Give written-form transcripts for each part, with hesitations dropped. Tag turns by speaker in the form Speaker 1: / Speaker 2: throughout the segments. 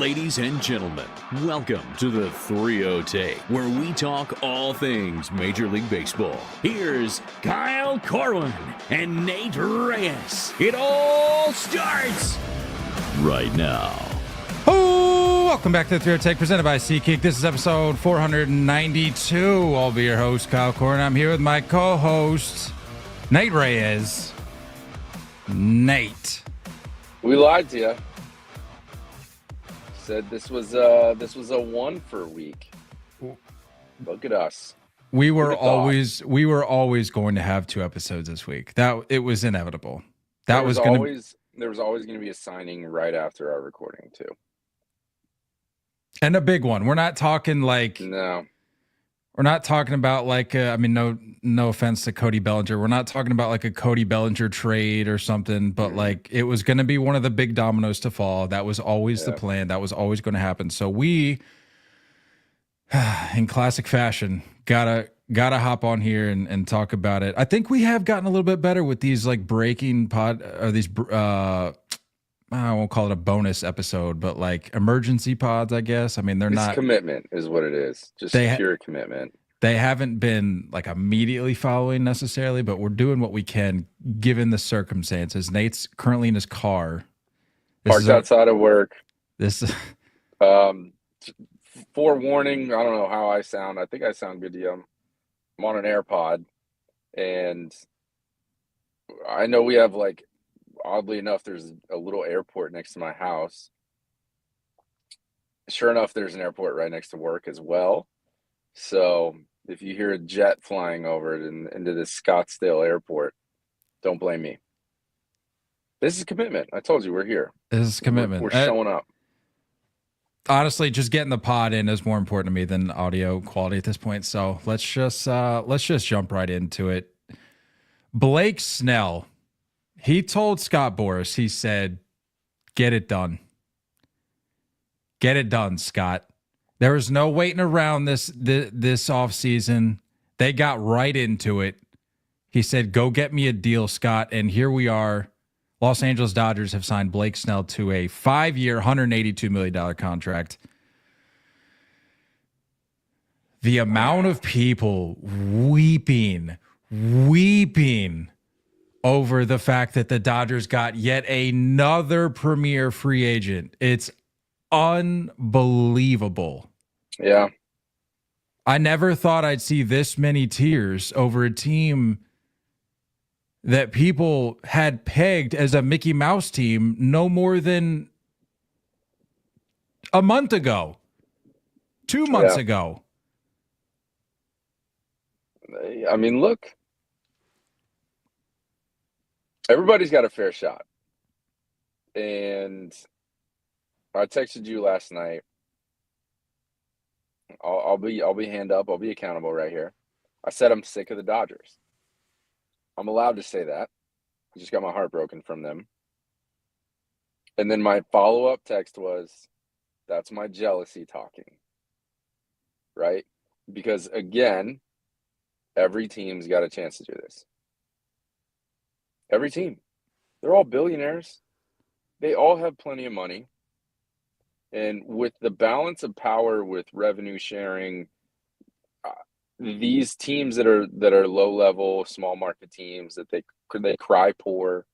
Speaker 1: Ladies and gentlemen, welcome to the 3-0 Take, where we talk all things Major League Baseball. Here's Kyle Corwin and Nate Reyes. It all starts right now.
Speaker 2: Oh, welcome back to the 3-0 Take, presented by SeatGeek. This is episode 492. I'll be your host, Kyle Corwin. I'm here with my co-host, Nate Reyes. Nate.
Speaker 3: We lied to you. Said this was a one for a week. Look at us.
Speaker 2: We were always going to have 2 episodes this week. That it was inevitable. There was always going to be a signing right after our recording too. And a big one. We're not talking like
Speaker 3: no.
Speaker 2: We're not talking about like no offense to Cody Bellinger. We're not talking about like a Cody Bellinger trade or something, but like it was going to be one of the big dominoes to fall. That was always the plan. That was always going to happen. So we, in classic fashion, gotta hop on here and talk about it. I think we have gotten a little bit better with these like breaking pod or these I won't call it a bonus episode, but like emergency pods, I guess. I mean, they're not
Speaker 3: commitment is what it is. Just pure commitment.
Speaker 2: They haven't been like immediately following necessarily, but we're doing what we can given the circumstances. Nate's currently in his car.
Speaker 3: Parked outside of work.
Speaker 2: This
Speaker 3: forewarning, I don't know how I sound. I think I sound good to you. I'm on an AirPod, and I know we have like, oddly enough, there's a little airport next to my house. Sure enough, there's an airport right next to work as well. So if you hear a jet flying over it into the Scottsdale airport, don't blame me. This is commitment. I told you we're here.
Speaker 2: This is commitment.
Speaker 3: We're showing up.
Speaker 2: Honestly, just getting the pod in is more important to me than audio quality at this point. So let's just jump right into it. Blake Snell. He told Scott Boras, he said, get it done. Get it done, Scott. There was no waiting around this offseason. They got right into it. He said, go get me a deal, Scott. And here we are. Los Angeles Dodgers have signed Blake Snell to a 5-year, $182 million contract. The amount of people weeping over the fact that the Dodgers got yet another premier free agent. It's unbelievable.
Speaker 3: Yeah.
Speaker 2: I never thought I'd see this many tears over a team that people had pegged as a Mickey Mouse team no more than a month ago, 2 months ago.
Speaker 3: I mean, look. Everybody's got a fair shot. And I texted you last night. I'll be hand up. I'll be accountable right here. I said I'm sick of the Dodgers. I'm allowed to say that. I just got my heart broken from them. And then my follow-up text was, that's my jealousy talking. Right? Because again, every team's got a chance to do this. Every team. They're all billionaires. They all have plenty of money. And with the balance of power with revenue sharing, these teams that are low level, small market teams that they cry poor,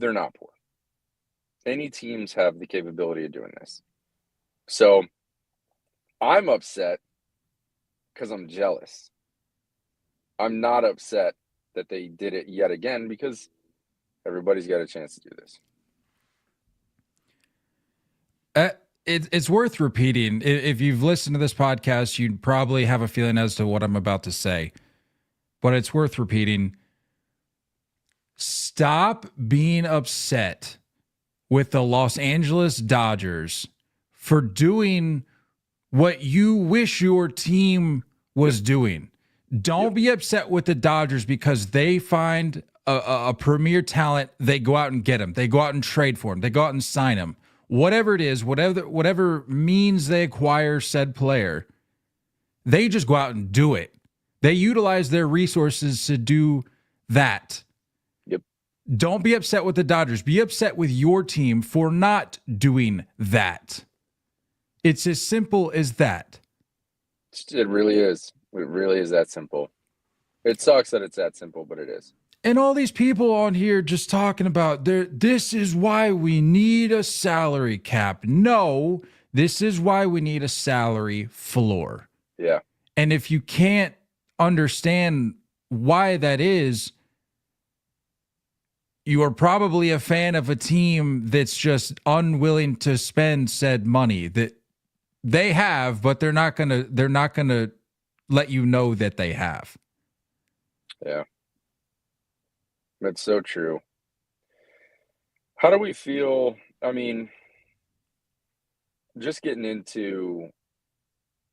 Speaker 3: they're not poor. Any teams have the capability of doing this. So I'm upset because I'm jealous. I'm not upset that they did it yet again because everybody's got a chance to do this.
Speaker 2: It's worth repeating. If you've listened to this podcast, you'd probably have a feeling as to what I'm about to say. But it's worth repeating. Stop being upset with the Los Angeles Dodgers for doing what you wish your team was doing. Don't be upset with the Dodgers because they find a premier talent. They go out and get him. They go out and trade for him. They go out and sign him. Whatever it is, whatever means they acquire said player, they just go out and do it. They utilize their resources to do that.
Speaker 3: Yep.
Speaker 2: Don't be upset with the Dodgers. Be upset with your team for not doing that. It's as simple as that.
Speaker 3: It really is. It really is that simple. It sucks that it's that simple, but it is.
Speaker 2: And all these people on here just talking about this is why we need a salary cap. No, this is why we need a salary floor.
Speaker 3: Yeah.
Speaker 2: And if you can't understand why that is, you are probably a fan of a team that's just unwilling to spend said money that they have, but they're not gonna let you know that they have.
Speaker 3: Yeah. That's so true. How do we feel? I mean, just getting into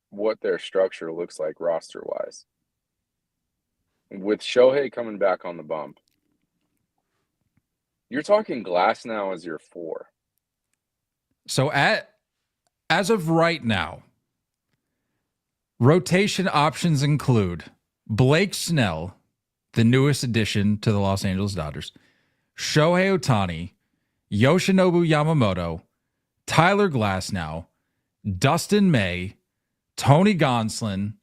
Speaker 3: what their structure looks like roster wise. With Shohei coming back on the bump, you're talking Glass now as your 4.
Speaker 2: So as of right now, rotation options include Blake Snell, the newest addition to the Los Angeles Dodgers, Shohei Ohtani, Yoshinobu Yamamoto, Tyler Glasnow, Dustin May, Tony Gonsolin,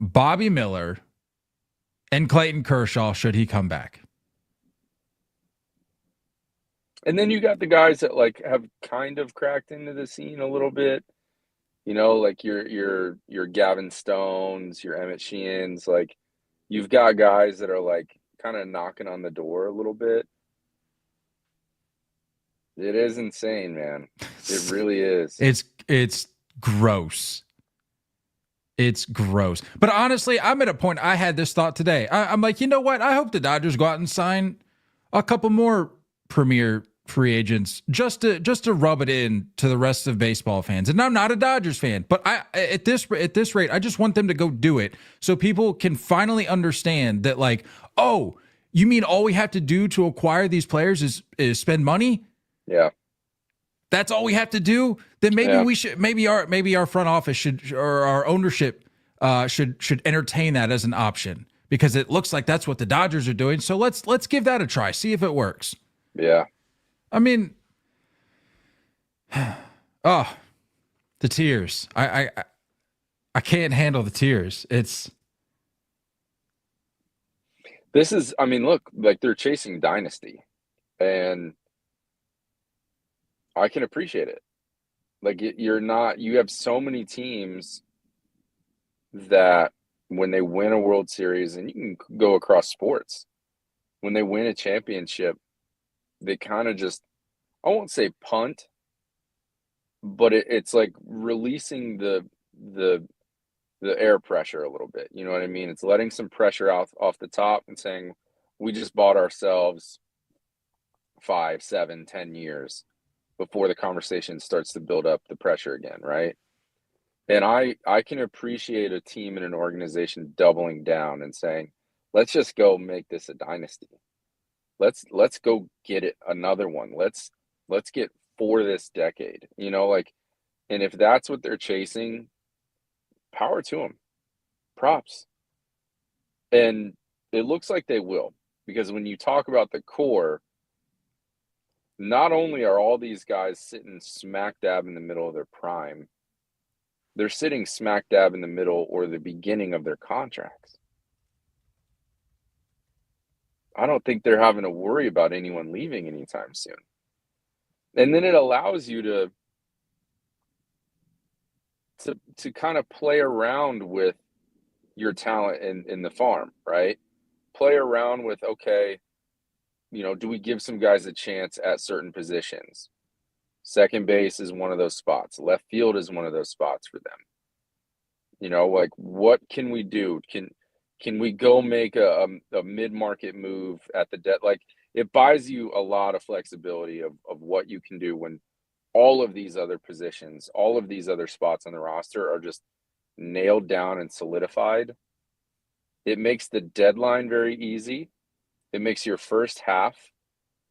Speaker 2: Bobby Miller, and Clayton Kershaw should he come back.
Speaker 3: And then you got the guys that like have kind of cracked into the scene a little bit. You know, like your Gavin Stones, your Emmett Sheehan's, like you've got guys that are like kind of knocking on the door a little bit. It is insane, man. It really is.
Speaker 2: It's gross. It's gross. But honestly, I'm at a point, I had this thought today. I'm like, you know what? I hope the Dodgers go out and sign a couple more premier free agents just to rub it in to the rest of baseball fans. And I'm not a Dodgers fan, but at this rate, I just want them to go do it so people can finally understand that, like, oh, you mean all we have to do to acquire these players is spend money?
Speaker 3: Yeah.
Speaker 2: That's all we have to do. Then maybe we should, maybe our front office should, or our ownership should entertain that as an option, because it looks like that's what the Dodgers are doing. So let's give that a try. See if it works.
Speaker 3: Yeah.
Speaker 2: I mean, oh, the tears. I can't handle the tears.
Speaker 3: This is, I mean, look, like they're chasing dynasty, and I can appreciate it. Like you have so many teams that when they win a World Series, and you can go across sports, when they win a championship, they kind of just, I won't say punt, but it's like releasing the air pressure a little bit. You know what I mean? It's letting some pressure off the top and saying, we just bought ourselves 5, 7, 10 years before the conversation starts to build up the pressure again, right? And I can appreciate a team and an organization doubling down and saying, let's just go make this a dynasty. Let's go get it another one. Let's get for this decade, you know, like, and if that's what they're chasing, power to them. Props. And it looks like they will, because when you talk about the core, not only are all these guys sitting smack dab in the middle of their prime, they're sitting smack dab in the middle or the beginning of their contracts. I don't think they're having to worry about anyone leaving anytime soon. And then it allows you to kind of play around with your talent in the farm, right? Play around with, okay, you know, do we give some guys a chance at certain positions? Second base is one of those spots. Left field is one of those spots for them. You know, like, what can we do? Can we go make a mid-market move at the debt? Like, it buys you a lot of flexibility of what you can do when all of these other positions, all of these other spots on the roster are just nailed down and solidified. It makes the deadline very easy. It makes your first half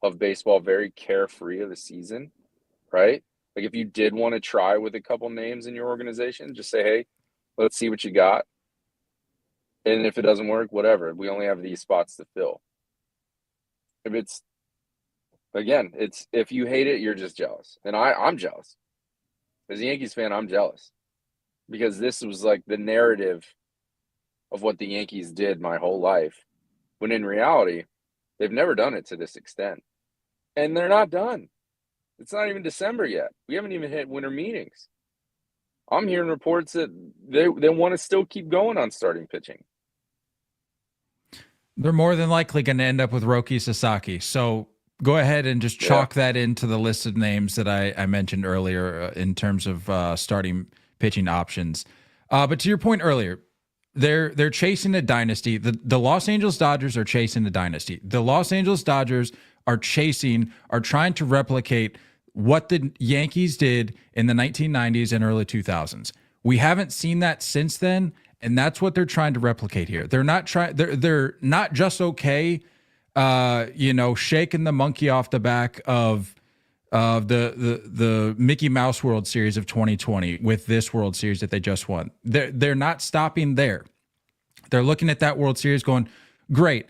Speaker 3: of baseball very carefree of the season, right? Like, if you did want to try with a couple names in your organization, just say, hey, let's see what you got. And if it doesn't work, whatever. We only have these spots to fill. If you hate it, you're just jealous. And I'm jealous. As a Yankees fan, I'm jealous because this was like the narrative of what the Yankees did my whole life, when in reality, they've never done it to this extent. And they're not done. It's not even December yet. We haven't even hit winter meetings. I'm hearing reports that they want to still keep going on starting pitching.
Speaker 2: They're more than likely going to end up with Roki Sasaki. So go ahead and just chalk that into the list of names that I mentioned earlier in terms of starting pitching options. But to your point earlier, they're chasing a dynasty. The Los Angeles Dodgers are chasing a dynasty. The Los Angeles Dodgers are trying to replicate what the Yankees did in the 1990s and early 2000s. We haven't seen that since then, and that's what they're trying to replicate here. They're not just okay, shaking the monkey off the back of the Mickey Mouse World Series of 2020 with this World Series that they just won. They're not stopping there. They're looking at that World Series going, great.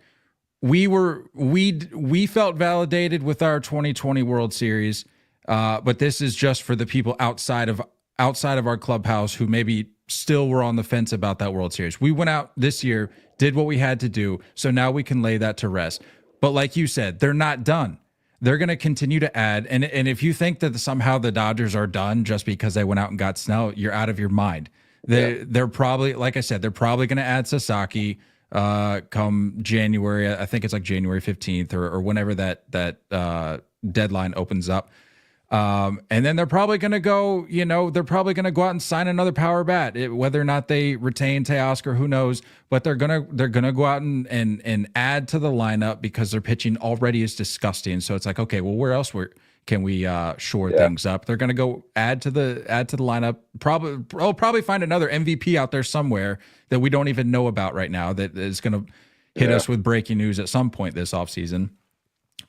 Speaker 2: We felt validated with our 2020 World Series, but this is just for the people outside of our clubhouse who maybe still were on the fence about that World Series. We went out this year, did what we had to do, so now we can lay that to rest. But like you said, they're not done. They're going to continue to add, and if you think that somehow the Dodgers are done just because they went out and got Snell, you're out of your mind. They're probably, like I said, they're probably going to add Sasaki come January. I think it's like January 15th or whenever that deadline opens up. And then they're probably going to go, they're probably going to go out and sign another power bat, whether or not they retain Teoscar, who knows, but they're going to go out and add to the lineup because their pitching already is disgusting. So it's like, okay, well, where else can we shore things up? They're going to go add to the lineup. Probably find another MVP out there somewhere that we don't even know about right now that is going to hit us with breaking news at some point this offseason.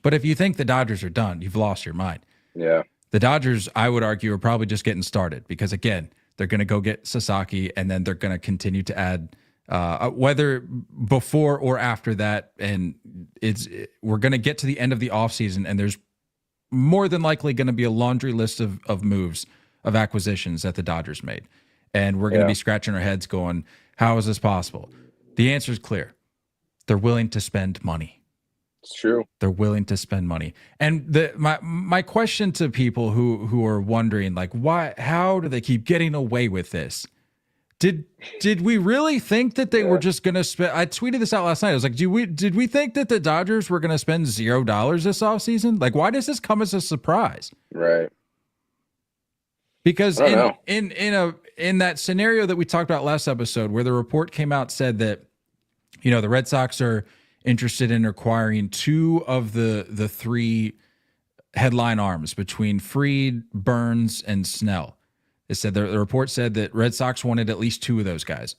Speaker 2: But if you think the Dodgers are done, you've lost your mind.
Speaker 3: Yeah.
Speaker 2: The Dodgers, I would argue, are probably just getting started because, again, they're going to go get Sasaki and then they're going to continue to add whether before or after that. And we're going to get to the end of the offseason and there's more than likely going to be a laundry list of moves, of acquisitions that the Dodgers made. And we're going to be scratching our heads going, how is this possible? The answer is clear. They're willing to spend money.
Speaker 3: It's true. They're
Speaker 2: willing to spend money. And my question to people who are wondering, like, how do they keep getting away with this? Did we really think that they were just going to spend? I tweeted this out last night. I was like, did we think that the Dodgers were going to spend $0 this offseason? Like, why does this come as a surprise?
Speaker 3: Right.
Speaker 2: Because in that scenario that we talked about last episode, where the report came out, said that, the Red Sox are interested in acquiring two of the three headline arms between Fried, Burns, and Snell. It said the report said that Red Sox wanted at least two of those guys.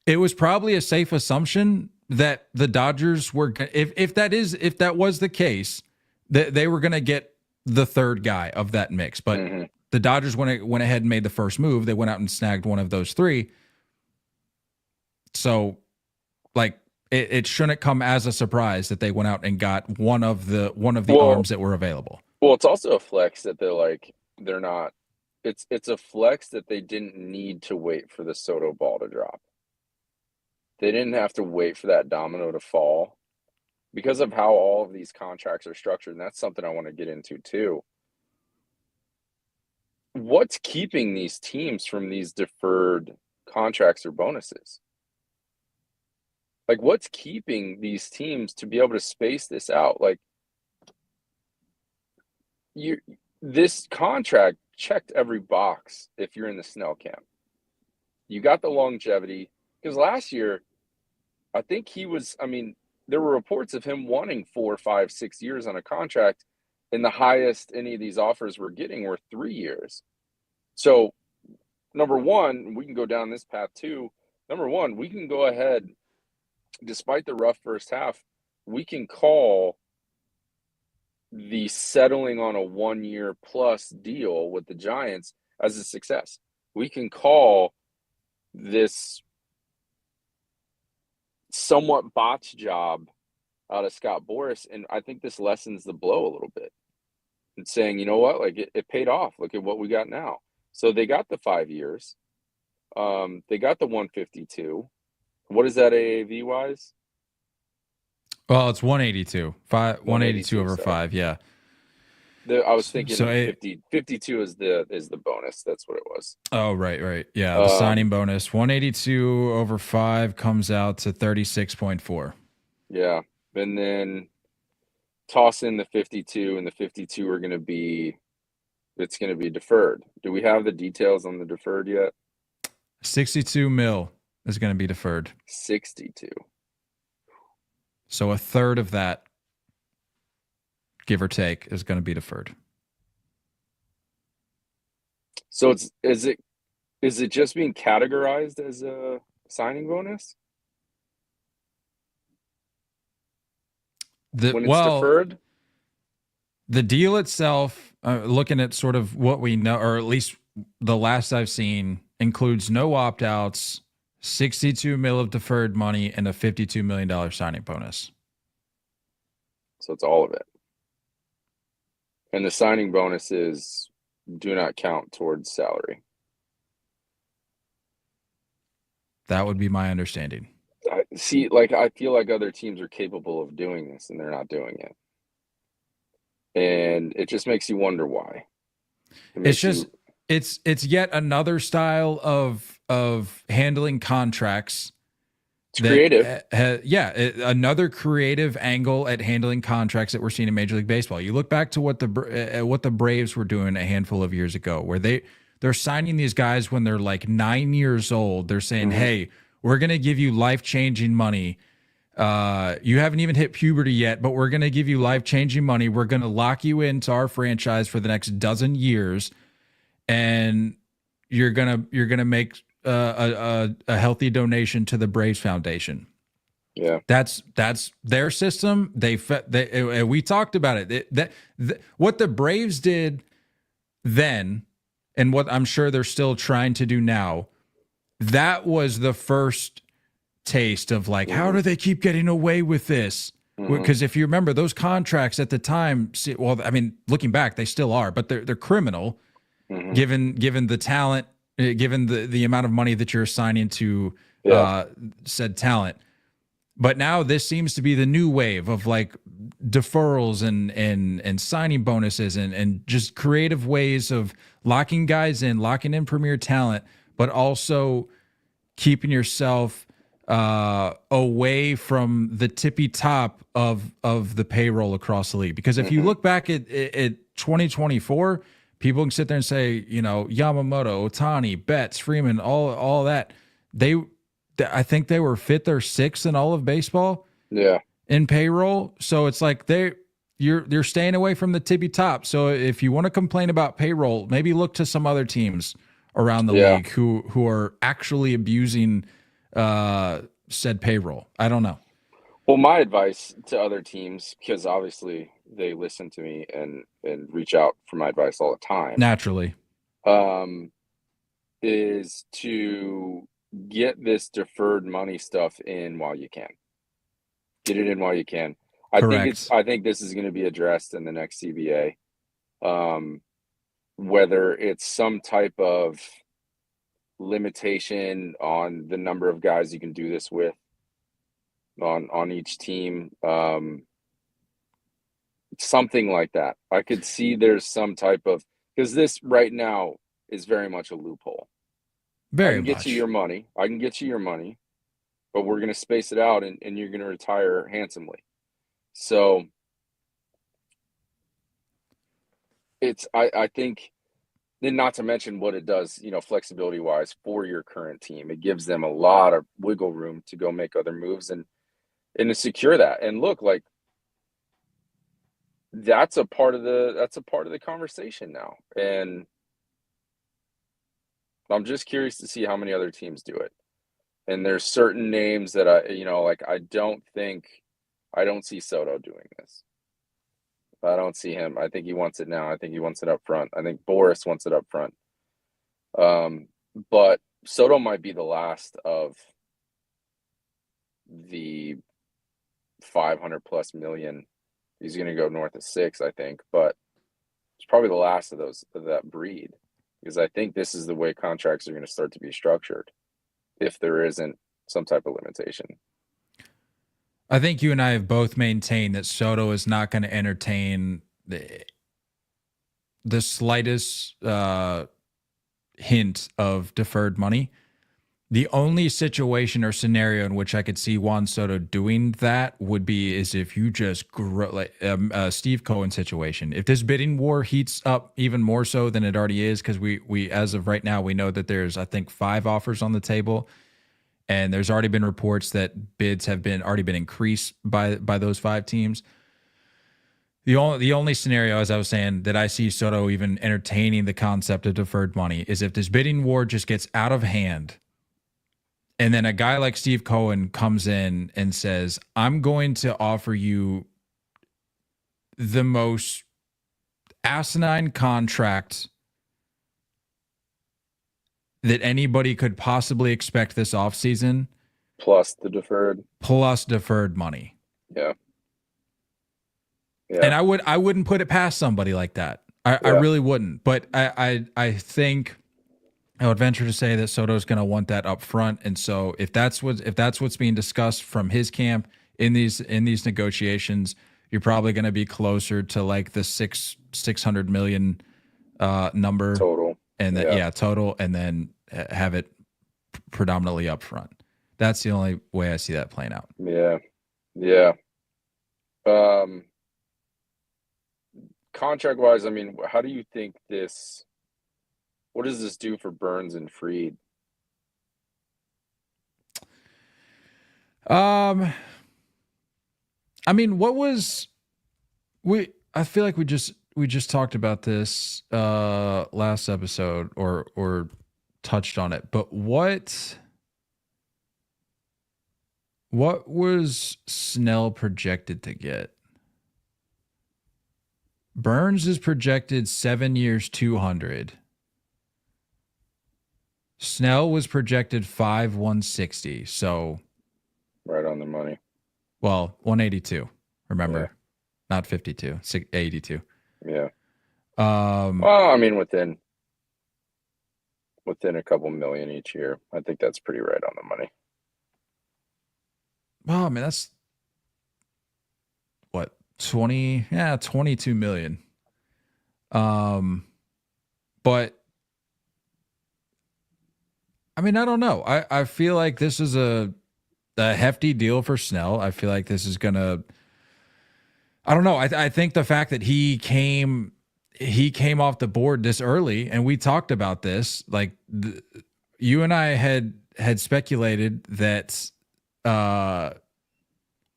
Speaker 2: It was probably a safe assumption that the Dodgers were, if that was the case, that they were going to get the third guy of that mix. But the Dodgers went ahead and made the first move. They went out and snagged one of those three. So, it shouldn't come as a surprise that they went out and got one of the arms that were available.
Speaker 3: Well, it's also a flex that they're not. It's a flex that they didn't need to wait for the Soto ball to drop. They didn't have to wait for that domino to fall because of how all of these contracts are structured. And that's something I want to get into too. What's keeping these teams from these deferred contracts or bonuses? Like, what's keeping these teams to be able to space this out? Like, this contract checked every box if you're in the Snell camp. You got the longevity. Because last year, I think there were reports of him wanting 4, 5, 6 years on a contract, and the highest any of these offers were getting were 3 years. So, number one, we can go down this path too. Number one, we can go ahead, despite the rough first half, we can call the settling on a 1 year plus deal with the Giants as a success. We can call this somewhat botched job out of Scott Boras, and I think this lessens the blow a little bit. And saying, you know what, like it paid off. Look at what we got now. So they got the 5 years. They got the 152. What is that AAV wise?
Speaker 2: Well, it's 182. 182 over
Speaker 3: sorry.
Speaker 2: 5, yeah.
Speaker 3: I was thinking
Speaker 2: So
Speaker 3: 52 is the bonus. That's what it was.
Speaker 2: Oh, right. Yeah, the signing bonus. 182 over 5 comes out to 36.4.
Speaker 3: Yeah. And then toss in the 52, and the 52 are going to be deferred. Do we have the details on the deferred yet?
Speaker 2: 62 mil is going to be deferred.
Speaker 3: 62.
Speaker 2: So a third of that, give or take, is going to be deferred.
Speaker 3: So is it just being categorized as a signing bonus? When it's deferred?
Speaker 2: The deal itself, looking at sort of what we know, or at least the last I've seen, includes no opt-outs, 62 mil of deferred money, and a $52 million signing bonus.
Speaker 3: So it's all of it. And the signing bonuses do not count towards salary.
Speaker 2: That would be my understanding.
Speaker 3: I feel like other teams are capable of doing this, and they're not doing it. And it just makes you wonder why.
Speaker 2: It's yet another style of handling contracts.
Speaker 3: It's creative.
Speaker 2: Another creative angle at handling contracts that we're seeing in Major League Baseball. You look back to what the Braves were doing a handful of years ago, where they're signing these guys when they're like 9 years old. They're saying, "Hey, we're going to give you life-changing money. You haven't even hit puberty yet, but we're going to give you life-changing money. We're going to lock you into our franchise for the next dozen years, and you're gonna make a healthy donation to the Braves Foundation."
Speaker 3: Yeah,
Speaker 2: that's their system. We talked about it. What the Braves did then, and what I'm sure they're still trying to do now, that was the first taste of like, how do they keep getting away with this? Because if you remember, those contracts at the time, well, I mean, looking back, they still are, but they're criminal, given the talent, given the amount of money that you're assigning to said talent. But now this seems to be the new wave of like deferrals and signing bonuses and just creative ways of locking guys in, locking in premier talent, but also keeping yourself away from the tippy top of the payroll across the league. Because if you look back at 2024, people can sit there and say, Yamamoto, Ohtani, Betts, Freeman, all that. I think they were fifth or sixth in all of baseball.
Speaker 3: Yeah.
Speaker 2: In payroll. So it's like you're staying away from the tippy top. So if you want to complain about payroll, maybe look to some other teams around the league who are actually abusing said payroll. I don't know.
Speaker 3: Well, my advice to other teams, because obviously they listen to me and reach out for my advice all the time.
Speaker 2: Naturally.
Speaker 3: Is to get this deferred money stuff in while you can. Get it in while you can. I think this is going to be addressed in the next CBA. Whether it's some type of limitation on the number of guys you can do this with on each team, something like that. I could see there's some type of, because this right now is very much a loophole. I can get you your money, but we're going to space it out and you're going to retire handsomely. So I think, then not to mention what it does, flexibility wise for your current team. It gives them a lot of wiggle room to go make other moves and to secure that. And look, like that's a part of the conversation now. And I'm just curious to see how many other teams do it. And there's certain names that I don't see Soto doing this. I don't see him. I think he wants it now. I think he wants it up front. I think Boris wants it up front. But Soto might be the last of the 500 plus million. He's going to go north of 6, I think, but it's probably the last of that breed. because I think this is the way contracts are going to start to be structured if there isn't some type of limitation.
Speaker 2: I think you and I have both maintained that Soto is not going to entertain the slightest hint of deferred money. The only situation or scenario in which I could see Juan Soto doing that would be is if you just grow like Steve Cohen situation. If this bidding war heats up even more so than it already is, because we as of right now we know that there's I think 5 offers on the table, and there's already been reports that bids have been already been increased by those 5 teams. The only scenario, as I was saying, that I see Soto even entertaining the concept of deferred money is if this bidding war just gets out of hand. And then a guy like Steve Cohen comes in and says, I'm going to offer you the most asinine contract that anybody could possibly expect this offseason.
Speaker 3: Plus the deferred.
Speaker 2: Plus deferred money.
Speaker 3: Yeah.
Speaker 2: And I wouldn't put it past somebody like that. I really wouldn't. But I think I would venture to say that Soto's going to want that up front, and so if that's what's being discussed from his camp in these negotiations, you're probably going to be closer to like the 600 million number
Speaker 3: total,
Speaker 2: and then total, and then have it predominantly up front. That's the only way I see that playing out.
Speaker 3: Yeah. Contract wise, I mean, how do you think this? What does this do for Burns and Fried?
Speaker 2: I mean, I feel like we just talked about this last episode or touched on it, but what was Snell projected to get? Burns is projected 7 years, 200. Snell was projected 160, so
Speaker 3: right on the money.
Speaker 2: Well, 182. Remember, not 52, 82.
Speaker 3: Yeah. Well, I mean, within a couple million each year, I think that's pretty right on the money.
Speaker 2: Well, I mean, that's what 22 million. But I mean, I don't know. I feel like this is a hefty deal for Snell. I feel like this is gonna. I don't know. I think the fact that he came off the board this early, and we talked about this. Like you and I had speculated that,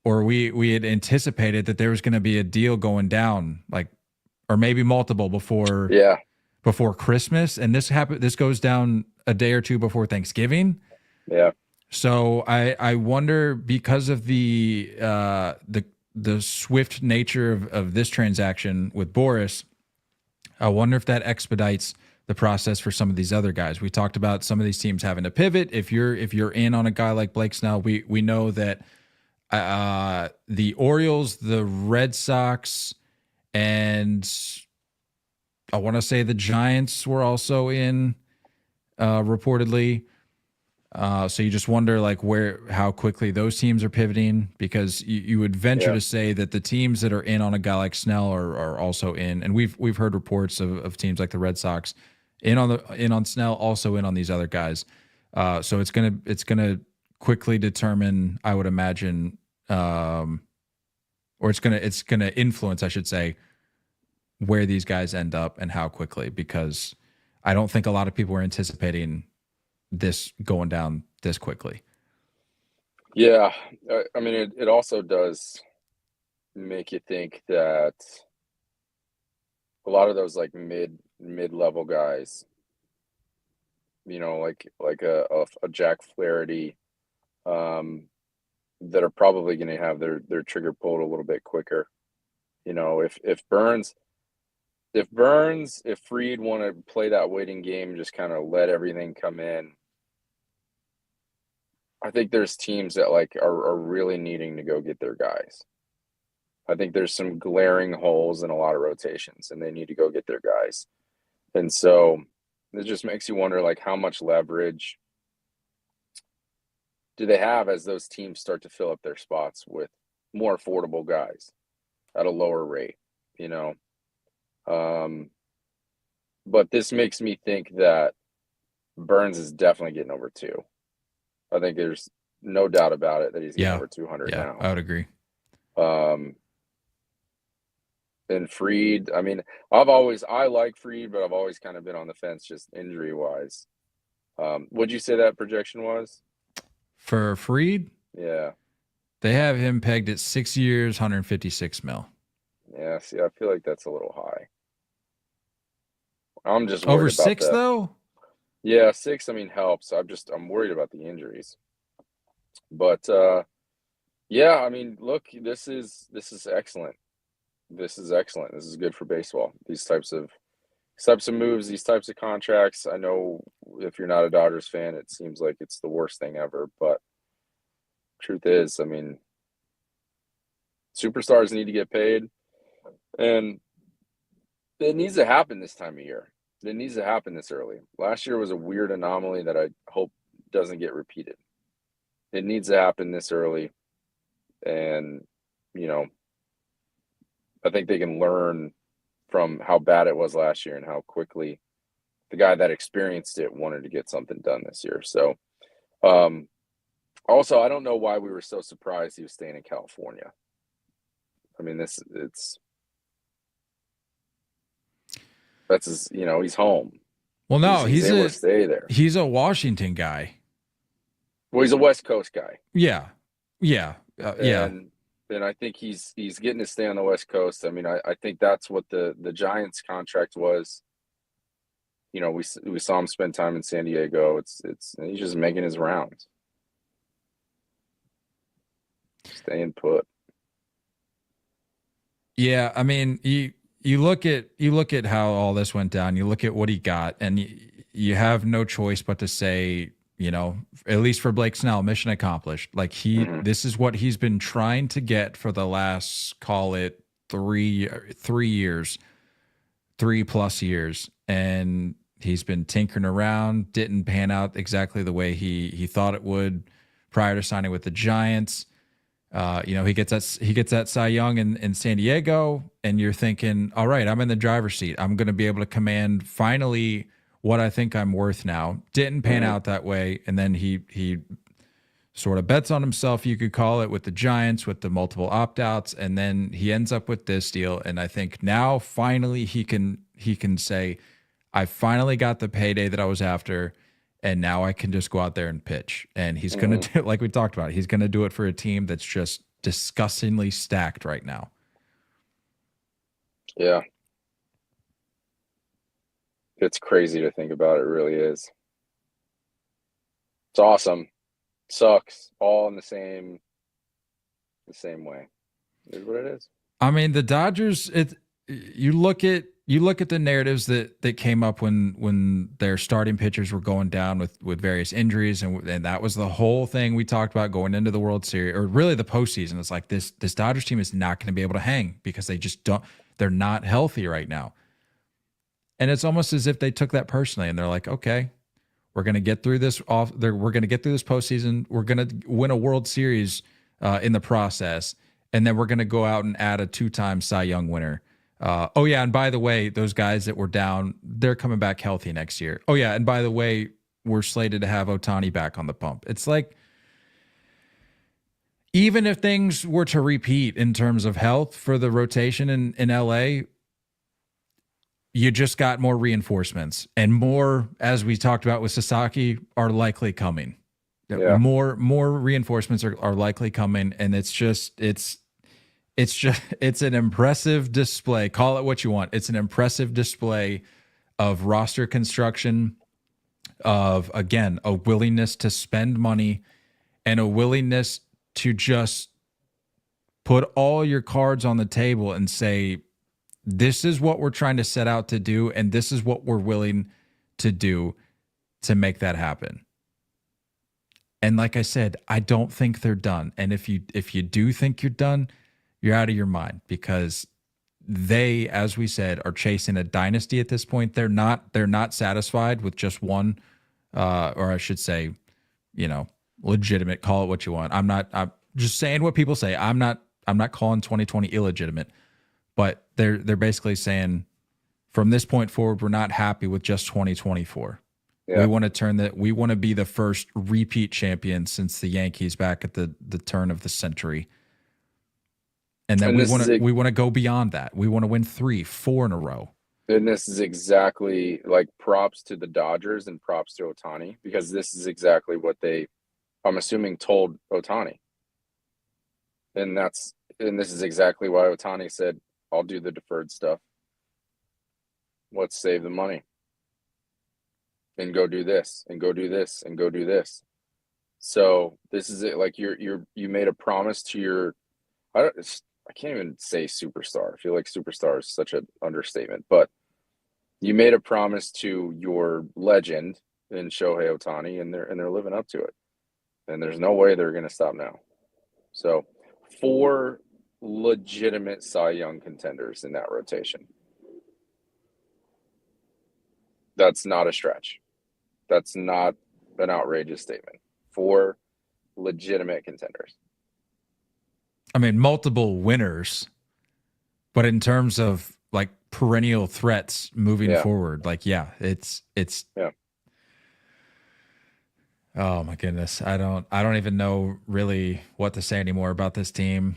Speaker 2: or we had anticipated that there was going to be a deal going down, like, or maybe multiple before Christmas, and this happened. This goes down a day or two before Thanksgiving.
Speaker 3: Yeah.
Speaker 2: So I wonder, because of the swift nature of this transaction with Boris, I wonder if that expedites the process for some of these other guys. We talked about some of these teams having to pivot. If you're in on a guy like Blake Snell, we know that the Orioles, the Red Sox, and I want to say the Giants were also in, reportedly. So you just wonder like how quickly those teams are pivoting, because you would venture to say that the teams that are in on a guy like Snell are also in, and we've heard reports of teams like the Red Sox in on Snell, also in on these other guys. So it's gonna quickly determine, I would imagine, or it's gonna influence, I should say, where these guys end up and how quickly, because I don't think a lot of people were anticipating this going down this quickly.
Speaker 3: Yeah. I mean, it also does make you think that a lot of those like mid-level guys, you know, like a Jack Flaherty, that are probably going to have their trigger pulled a little bit quicker. You know, if Fried want to play that waiting game, just kind of let everything come in, I think there's teams that like are really needing to go get their guys. I think there's some glaring holes in a lot of rotations, and they need to go get their guys. And so It just makes you wonder, like, how much leverage do they have as those teams start to fill up their spots with more affordable guys at a lower rate, you know? But this makes me think that Burns is definitely getting over 2. I think there's no doubt about it that he's getting over 200 now.
Speaker 2: I would agree.
Speaker 3: And Freed, I mean, I like Freed, but I've always kind of been on the fence just injury wise. What'd you say that projection was?
Speaker 2: For Freed?
Speaker 3: Yeah.
Speaker 2: They have him pegged at 6 years, 156 mil.
Speaker 3: Yeah, see, I feel like that's a little high. I'm just
Speaker 2: over
Speaker 3: worried about
Speaker 2: 6 though?
Speaker 3: Yeah, 6, I mean, helps. I'm worried about the injuries. But yeah, I mean, look, this is excellent. This is excellent. This is good for baseball. These types of moves, these types of contracts. I know if you're not a Dodgers fan, it seems like it's the worst thing ever, but truth is, I mean, superstars need to get paid, and it needs to happen this time of year. It needs to happen this early. Last year was a weird anomaly that I hope doesn't get repeated. It needs to happen this early, and, you know, I think they can learn from how bad it was last year and how quickly the guy that experienced it wanted to get something done this year. So, also, I don't know why we were so surprised he was staying in California. I mean, that's his, you know, he's home.
Speaker 2: Well, no,
Speaker 3: he's able to stay there.
Speaker 2: He's a Washington guy.
Speaker 3: Well, he's a West Coast guy.
Speaker 2: Yeah. Yeah. Yeah.
Speaker 3: And I think he's getting to stay on the West Coast. I mean, I think that's what the Giants contract was. You know, we saw him spend time in San Diego. He's just making his rounds. Staying put.
Speaker 2: Yeah, I mean, you look at how all this went down. You look at what he got, and you have no choice but to say, you know, at least for Blake Snell, mission accomplished. Like this is what he's been trying to get for the last, call it 3 years, 3+ years, and he's been tinkering around. Didn't pan out exactly the way he thought it would prior to signing with the Giants. You know, he gets that Cy Young in San Diego, and you're thinking, all right, I'm in the driver's seat. I'm going to be able to command finally what I think I'm worth now. Didn't pan out that way, and then he sort of bets on himself, you could call it, with the Giants, with the multiple opt-outs, and then he ends up with this deal. And I think now finally he can say, I finally got the payday that I was after, and now I can just go out there and pitch. And he's going to do, like we talked about, he's going to do it for a team that's just disgustingly stacked right now.
Speaker 3: Yeah. It's crazy to think about. It really is. It's awesome. Sucks. All in the same way. It is what it is.
Speaker 2: I mean, the Dodgers, you look at the narratives that came up when their starting pitchers were going down with various injuries, and that was the whole thing we talked about going into the World Series, or really the postseason. It's like this Dodgers team is not going to be able to hang because they're not healthy right now. And it's almost as if they took that personally, and they're like, okay, we're going to get through this we're going to get through this postseason. We're going to win a World Series in the process, and then we're going to go out and add a 2-time Cy Young winner. Oh yeah, and by the way, those guys that were down, they're coming back healthy next year. Oh yeah, and by the way, we're slated to have Ohtani back on the pump. It's like, even if things were to repeat in terms of health for the rotation in LA, you just got more reinforcements, and more, as we talked about with Sasaki, are likely coming. Yeah. More reinforcements are likely coming, and it's an impressive display. Call it what you want. It's an impressive display of roster construction, of, again, a willingness to spend money and a willingness to just put all your cards on the table and say, this is what we're trying to set out to do, and this is what we're willing to do to make that happen. And like I said, I don't think they're done. And if you do think you're done, you're out of your mind, because they, as we said, are chasing a dynasty at this point. They're not satisfied with just one, or I should say, legitimate. Call it what you want. I'm just saying what people say. I'm not calling 2020 illegitimate, but they're basically saying from this point forward, we're not happy with just 2024. Yeah. We want to be the first repeat champion since the Yankees back at the turn of the century. And then we want to go beyond that. We want to win 3-4 in a row.
Speaker 3: And this is exactly like props to the Dodgers and props to Ohtani, because this is exactly what they, I'm assuming, told Ohtani. And this is exactly why Ohtani said, I'll do the deferred stuff. Let's save the money. And go do this, and go do this, and go do this. So this is it. Like you made a promise to your, I can't even say superstar. I feel like superstar is such an understatement, but you made a promise to your legend in Shohei Ohtani, and they're living up to it. And there's no way they're going to stop now. So 4 legitimate Cy Young contenders in that rotation. That's not a stretch. That's not an outrageous statement. 4 legitimate contenders.
Speaker 2: I mean, multiple winners, but in terms of like perennial threats moving forward, like, it's yeah. Oh my goodness. I don't even know really what to say anymore about this team.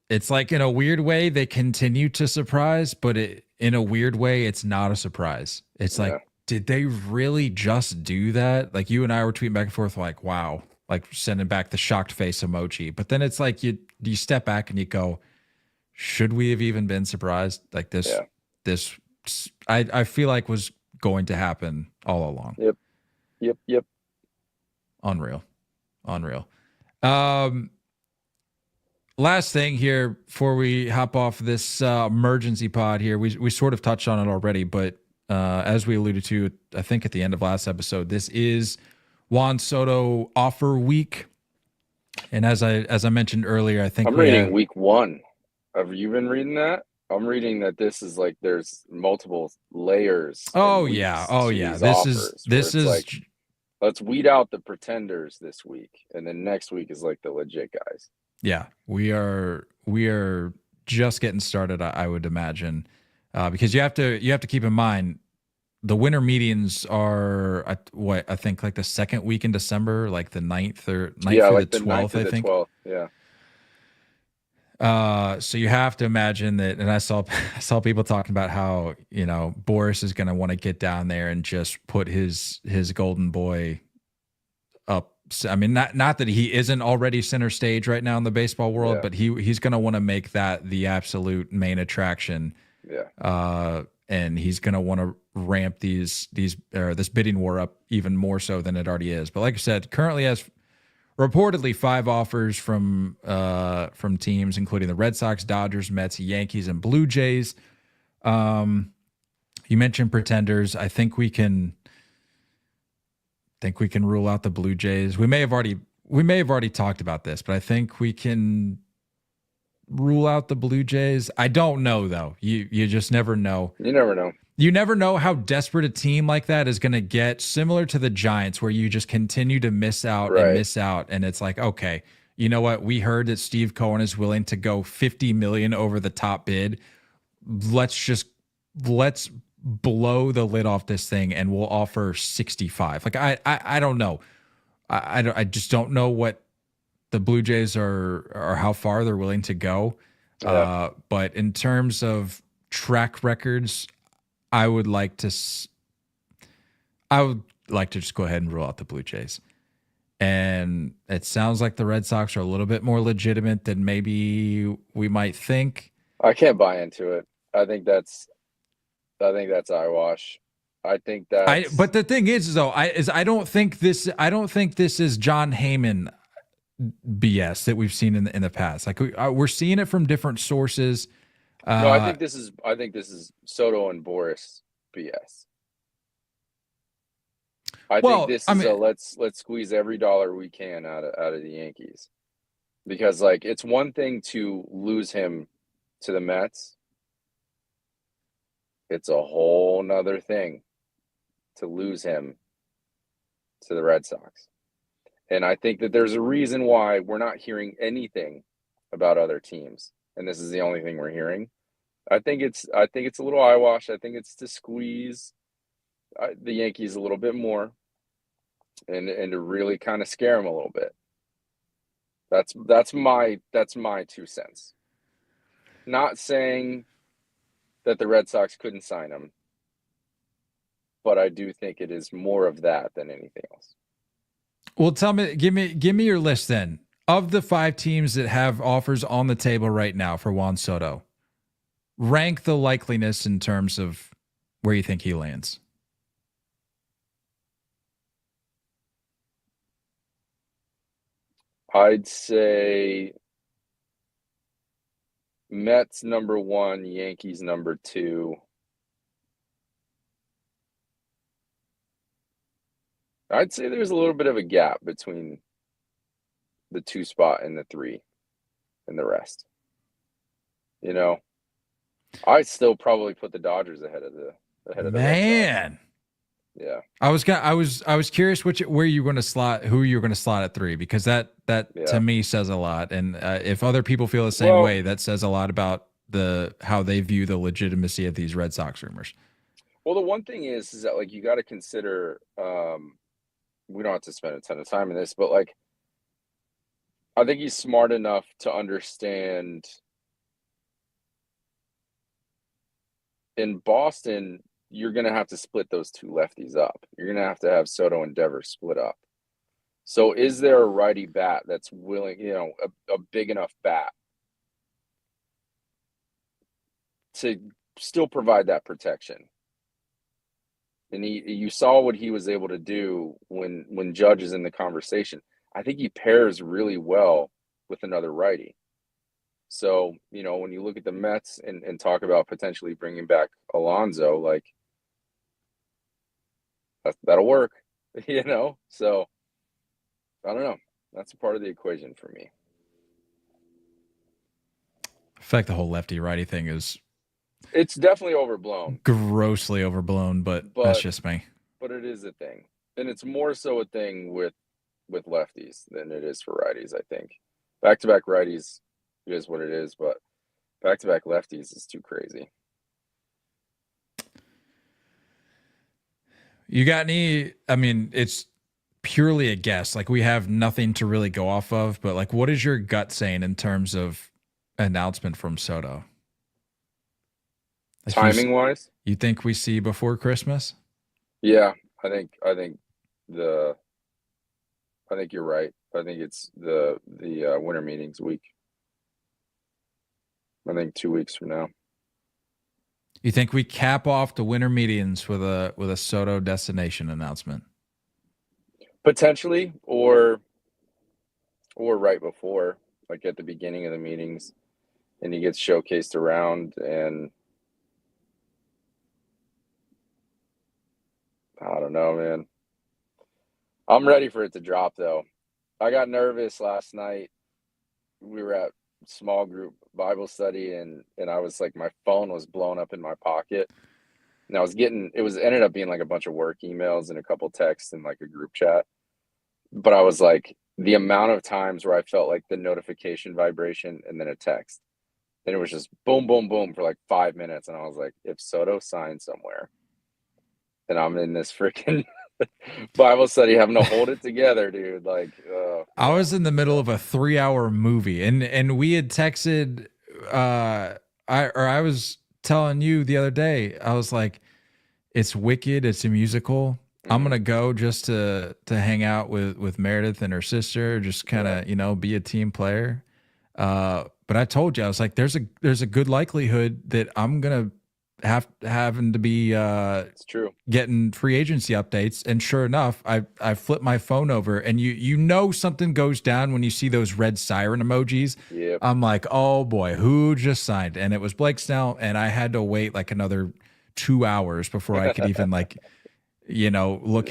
Speaker 2: It's like, in a weird way, they continue to surprise, but in a weird way, it's not a surprise. It's like, did they really just do that? Like, you and I were tweeting back and forth, like, wow, like sending back the shocked face emoji. But then it's like, you step back and you go, should we have even been surprised? Like this, I feel like was going to happen all along.
Speaker 3: Yep.
Speaker 2: Unreal. Last thing here before we hop off this emergency pod here, we sort of touched on it already, but as we alluded to, I think at the end of last episode, this is Juan Soto offer week. And as I mentioned earlier, I think
Speaker 3: I'm reading week 1. Have you been reading that? I'm reading that this is like there's multiple layers.
Speaker 2: Oh yeah. This is
Speaker 3: like, let's weed out the pretenders this week, and then next week is like the legit guys.
Speaker 2: Yeah, we are just getting started, I would imagine, because you have to keep in mind the winter meetings are I think like the second week in December, like the 9th through the 12th, I think.
Speaker 3: 12th, yeah.
Speaker 2: So you have to imagine that, and I saw people talking about how, Boris is going to want to get down there and just put his golden boy up. I mean, not that he isn't already center stage right now in the baseball world, but he's going to want to make that the absolute main attraction.
Speaker 3: Yeah.
Speaker 2: And he's going to want to ramp this bidding war up even more so than it already is. But like I said, currently has reportedly 5 offers from teams, including the Red Sox, Dodgers, Mets, Yankees, and Blue Jays. You mentioned pretenders. I think we can rule out the Blue Jays. We may have already talked about this, but I think we can rule out the Blue Jays. I don't know though. You just never know.
Speaker 3: You never know.
Speaker 2: You never know how desperate a team like that is going to get, similar to the Giants, where you just continue to miss out and miss out. And it's like, okay, you know what? We heard that Steve Cohen is willing to go $50 million over the top bid. Let's blow the lid off this thing and we'll offer 65. Like, I don't know. I just don't know what the Blue Jays are, or how far they're willing to go. Yeah. But in terms of track records, I would like to just go ahead and rule out the Blue Jays. And it sounds like the Red Sox are a little bit more legitimate than maybe we might think.
Speaker 3: I can't buy into it. I think that's eyewash. I think that.
Speaker 2: But the thing is, though, I don't think this is John Heyman BS that we've seen in the past. Like we're seeing it from different sources.
Speaker 3: No, I think this is Soto and Boris BS. I think this is let's squeeze every dollar we can out of the Yankees, because like it's one thing to lose him to the Mets, it's a whole nother thing to lose him to the Red Sox. And I think that there's a reason why we're not hearing anything about other teams, and this is the only thing we're hearing. I think it's a little eyewash. I think it's to squeeze the Yankees a little bit more, and to really kind of scare them a little bit. That's my 2 cents. Not saying that the Red Sox couldn't sign him, but I do think it is more of that than anything else.
Speaker 2: Well, give me your list then of the 5 teams that have offers on the table right now for Juan Soto. Rank the likeliness in terms of where you think he lands.
Speaker 3: I'd say Mets number 1, Yankees number 2. I'd say there's a little bit of a gap between the 2 spot and the 3 and the rest. You know, I still probably put the Dodgers ahead of the Red Sox. Yeah.
Speaker 2: I was curious where you were going to slot, who you were going to slot at 3, because that to me says a lot. And if other people feel the same way, that says a lot about how they view the legitimacy of these Red Sox rumors.
Speaker 3: Well, the one thing is that, like, you got to consider, we don't have to spend a ton of time in this, but, like, I think he's smart enough to understand in Boston, you're going to have to split those 2 lefties up. You're going to have Soto and Dever split up. So is there a righty bat that's willing, a big enough bat to still provide that protection? And you saw what he was able to do when Judge is in the conversation. I think he pairs really well with another righty. So, when you look at the Mets and talk about potentially bringing back Alonso, like, that'll work, So, I don't know. That's a part of the equation for me.
Speaker 2: In fact, the whole lefty-righty thing
Speaker 3: it's definitely overblown.
Speaker 2: Grossly overblown, but that's just me.
Speaker 3: But it is a thing. And it's more so a thing with lefties than it is for righties, I think. Back-to-back righties is what it is, but back-to-back lefties is too crazy.
Speaker 2: You got any, it's purely a guess. Like, we have nothing to really go off of, but, like, what is your gut saying in terms of announcement from Soto? Like,
Speaker 3: timing wise?
Speaker 2: You think we see before Christmas?
Speaker 3: Yeah, I think you're right. I think it's the winter meetings week. I think 2 weeks from now.
Speaker 2: You think we cap off the winter meetings with a Soto destination announcement?
Speaker 3: Potentially, or right before, like at the beginning of the meetings, and he gets showcased around, and I don't know, man. I'm ready for it to drop, though. I got nervous last night. We were at small group Bible study, and I was like, my phone was blown up in my pocket, and ended up being like a bunch of work emails and a couple texts and like a group chat. But I was like, the amount of times where I felt like the notification vibration and then a text, and it was just boom, boom, boom for like 5 minutes, and I was like, if Soto signs somewhere, and I'm in this freaking Bible study having to hold it together, dude. Like,
Speaker 2: I was in the middle of a 3-hour movie, and we had texted. I was telling you the other day, I was like, it's wicked. It's a musical. Mm-hmm. I'm gonna go just to hang out with Meredith and her sister, just kind of be a team player. But I told you, I was like, there's a good likelihood that I'm gonna having to be
Speaker 3: it's true,
Speaker 2: getting free agency updates. And sure enough, I flipped my phone over, and something goes down when you see those red siren emojis.
Speaker 3: Yep.
Speaker 2: I'm like, oh boy, who just signed? And it was Blake Snell, and I had to wait like another 2 hours before I could even look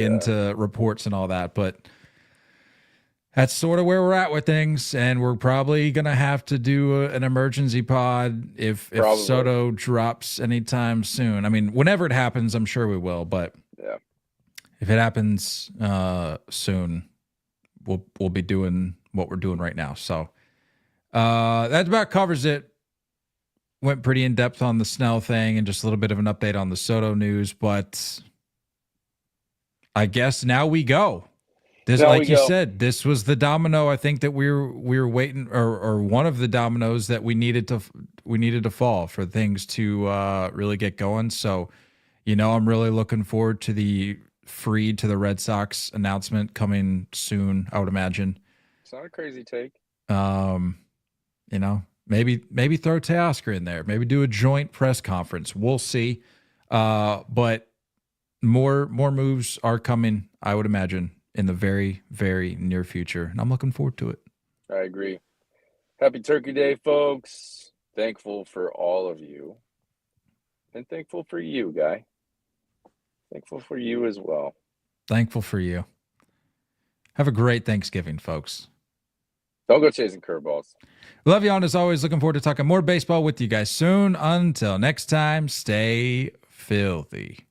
Speaker 2: into reports and all that. But that's sort of where we're at with things, and we're probably gonna have to do an emergency pod if Soto drops anytime soon. I mean, whenever it happens, I'm sure we will. But
Speaker 3: yeah,
Speaker 2: if it happens soon, we'll be doing what we're doing right now. So that about covers it. Went pretty in depth on the Snell thing and just a little bit of an update on the Soto news, but I guess now we go. This, like you said, this was the domino I think that we were waiting, or one of the dominoes that we needed to fall for things to really get going. So, I'm really looking forward to the Freed to the Red Sox announcement coming soon, I would imagine.
Speaker 3: It's not a crazy take.
Speaker 2: Maybe throw Teoscar in there. Maybe do a joint press conference. We'll see. But more moves are coming, I would imagine, in the very, very near future. And I'm looking forward to it.
Speaker 3: I agree. Happy Turkey Day, folks. Thankful for all of you. And thankful for you, Guy. Thankful for you as well.
Speaker 2: Thankful for you. Have a great Thanksgiving, folks.
Speaker 3: Don't go chasing curveballs.
Speaker 2: Love you on as always. Looking forward to talking more baseball with you guys soon. Until next time, stay filthy.